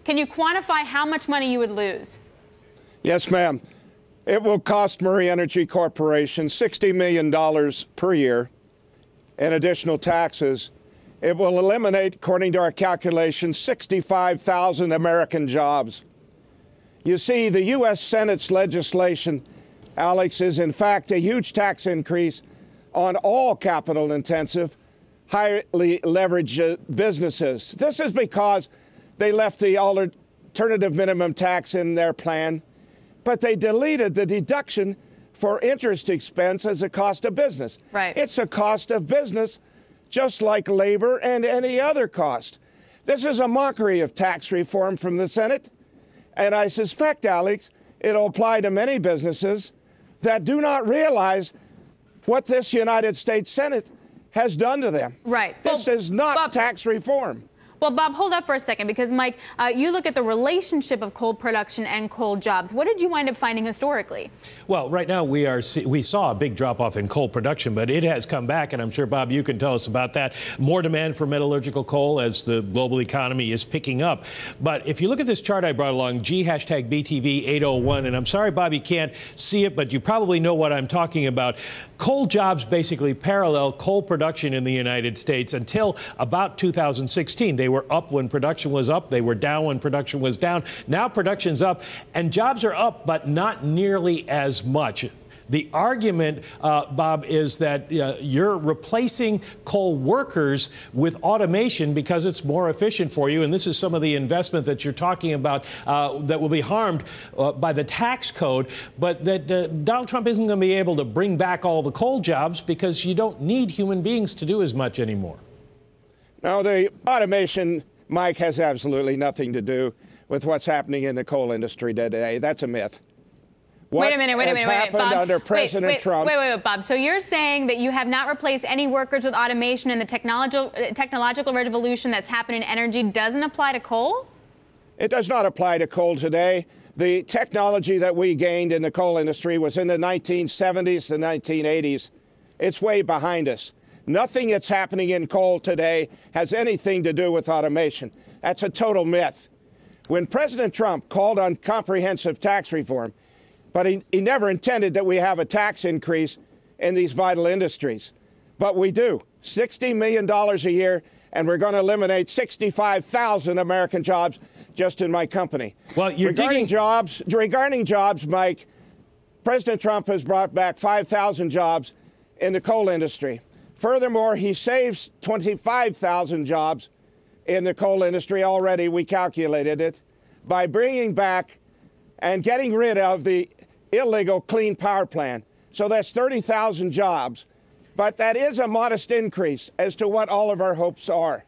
Can you quantify how much money you would lose? Yes, ma'am. It will cost Murray Energy Corporation $60 million per year in additional taxes. It will eliminate, according to our calculations, 65,000 American jobs. You see, the U.S. Senate's legislation, Alex, is in fact a huge tax increase on all capital-intensive, highly leveraged businesses. This is because they left the alternative minimum tax in their plan, but they deleted the deduction for interest expense as a cost of business. Right. It's a cost of business, just like labor and any other cost. This is a mockery of tax reform from the Senate, and I suspect, Alex, it'll apply to many businesses that do not realize what this United States Senate has done to them. Right. This is not tax reform. Well, Bob, hold up for a second, because, Mike, you look at the relationship of coal production and coal jobs. What did you wind up finding historically? Well, right now we saw a big drop-off in coal production, but it has come back, and I'm sure, Bob, you can tell us about that. More demand for metallurgical coal as the global economy is picking up. But if you look at this chart I brought along, #BTV801, and I'm sorry, Bob, you can't see it, but you probably know what I'm talking about. Coal jobs basically parallel coal production in the United States until about 2016. They were up when production was up. They were down when production was down. Now production's up, and jobs are up, but not nearly as much. The argument, Bob, is that you're replacing coal workers with automation because it's more efficient for you. And this is some of the investment that you're talking about that will be harmed by the tax code. But that Donald Trump isn't going to be able to bring back all the coal jobs because you don't need human beings to do as much anymore. Now, the automation, Mike, has absolutely nothing to do with what's happening in the coal industry today. That's a myth. Wait a minute, Bob, under President Trump. Wait, Bob. So you're saying that you have not replaced any workers with automation, and the technological revolution that's happened in energy doesn't apply to coal? It does not apply to coal today. The technology that we gained in the coal industry was in the 1970s to 1980s. It's way behind us. Nothing that's happening in coal today has anything to do with automation. That's a total myth. When President Trump called on comprehensive tax reform, but he never intended that we have a tax increase in these vital industries. But we do. $60 million a year, and we're going to eliminate 65,000 American jobs just in my company. Well, regarding jobs, Mike, President Trump has brought back 5,000 jobs in the coal industry. Furthermore, he saves 25,000 jobs in the coal industry already. We calculated it by bringing back and getting rid of the illegal Clean Power Plan. So that's 30,000 jobs. But that is a modest increase as to what all of our hopes are.